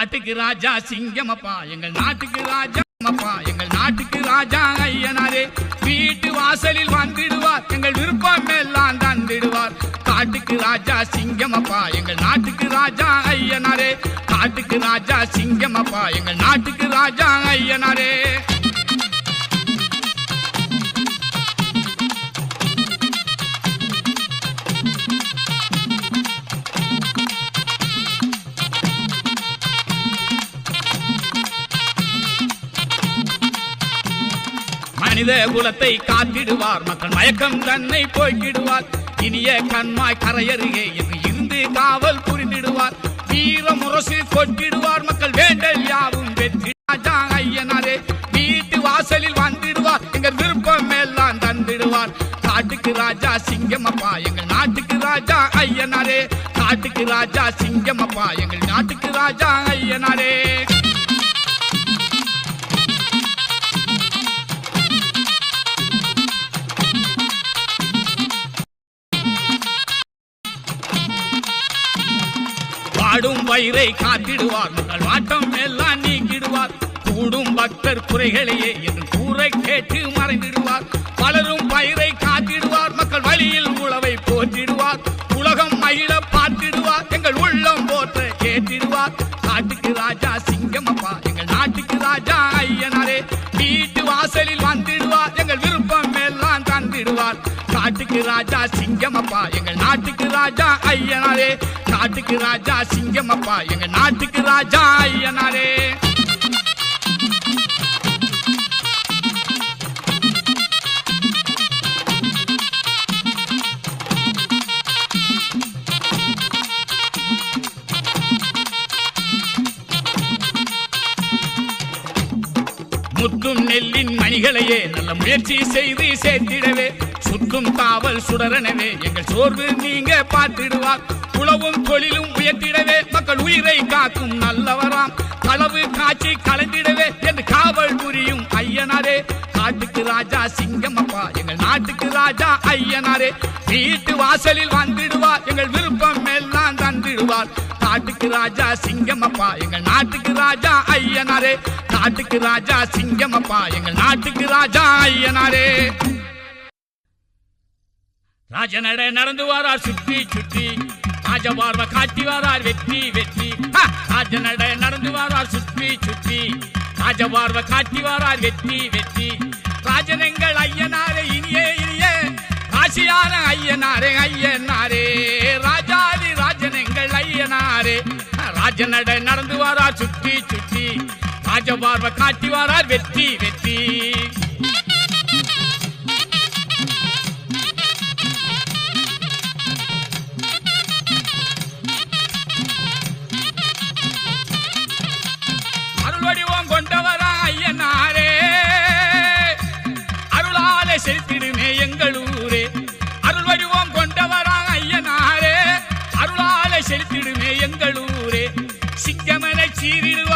காட்டுக்கு ராஜா சிங்கமப்பா எங்கள் நாட்டுக்கு ராஜா எங்கள் நாட்டுக்கு ராஜா ஐயனாரே வீட்டு வாசலில் வந்திடுவார் எங்கள் விருப்பம் எல்லாம் தந்திடுவார் காட்டுக்கு ராஜா சிங்கமப்பா எங்கள் நாட்டுக்கு ராஜா ஐயனாரே காட்டுக்கு ராஜா சிங்கமப்பா எங்கள் நாட்டுக்கு ராஜா ஐயனாரே மனித குலத்தை காத்திடுவார் மக்கள் மயக்கம் தன்னை போய்கிடுவார் இனிய கண்மாய் கரையருகே இருந்து காவல் புரிந்திடுவார் வீர முரசு கொட்டிடுவார் மக்கள் வேண்டல் யாவும் வெற்றி ராஜா ஐயனாரே வீட்டு வாசலில் வந்திடுவார் எங்கள் விருப்பம் எல்லாம் தந்திடுவார் காட்டுக்கு ராஜா சிங்கமப்பா எங்கள் நாட்டுக்கு ராஜா ஐயனாரே காட்டுக்கு ராஜா சிங்கமப்பா எங்கள் நாட்டுக்கு ராஜா ஐயனாரே வாடும் வயிறை காத்திடுவார் மக்கள் வாட்டம் எல்லாம் நீக்கிடுவார் கூடும் பக்தர் குறைகளையே என்று கூரை கேட்டு மறைந்திடுவார் பலரும் பயிரை காத்திடுவார் மக்கள் வழியில் உழவை போற்றிடுவார் உலகம் மகிழ பார்த்திடுவார் எங்கள் உள்ளம் போற்ற கேட்டிடுவார் காட்டுக்கு ராஜா சிங்கமப்பா எங்கள் நாட்டுக்கு ராஜா ஐயனாரே வீட்டு வாசலில் வந்திடுவார் எங்கள் விருப்பம் எல்லாம் தந்திடுவார் காட்டுக்கு ராஜா சிங்கமப்பா எங்கள் நாட்டுக்கு ராஜா ஐயனாரே காட்டுக்கு ராஜா சிங்கமப்பா எங்கள் நாட்டுக்கு ராஜா ஐயனாரே முத்தும் நெல்லின் மணிகளையே நல்ல முயற்சி செய்து சேர்த்திடவே சுற்றும் காவல் சுடரனவே எங்கள் சோர்வு நீங்க பார்த்திடுவார் உழவும் தொழிலும் உயர்த்திடவே மக்கள் உயிரை காக்கும் நல்லவராம் களவு காட்சி கலந்திடவே என்று காவல் புரியும் ஐயனாரே காட்டுக்கு ராஜா சிங்கமப்பா எங்கள் நாட்டுக்கு ராஜா ஐயனாரே வீட்டு வாசலில் வந்திடுவார் எங்கள் விருப்பம் எல்லாம் தந்திடுவார் காட்டுக்கு ராஜா சிங்கமப்பா எங்கள் நாட்டுக்கு ராஜா ஐயனாரே காட்டுக்கு ராஜா சிங்கமப்பா எங்கள் நாட்டுக்கு ராஜா ஐயனாரே ராஜநடை நடந்து வாரார் சுற்றி சுற்றி ராஜபார்வை காட்டி வாரார் வெற்றி வெற்றி ராஜநடை நடந்து வாரார் சுற்றி சுற்றி ராஜபார்வை காட்டி வாரார் வெற்றி வெற்றி ராஜனங்கள் ஐயனாரே இனியே இனியே ராசியான ஐயனாரே ஐயனாரே ராஜாதி ராஜனங்கள் ஐயனாரே ராஜநடை நடந்து வாரார் சுற்றி சுற்றி ராஜபார்வை காட்டி வாரார் வெற்றி வெற்றி அருள்வடிவம் கொண்டவரா ஐயனாரே அருளாலே செலுத்திடுமே எங்களூரே அருள்வடிவம் கொண்டவரா ஐயனாரே அருளாலே செலுத்திடுமே எங்களூரே சிங்கமனை சீரிடுவார்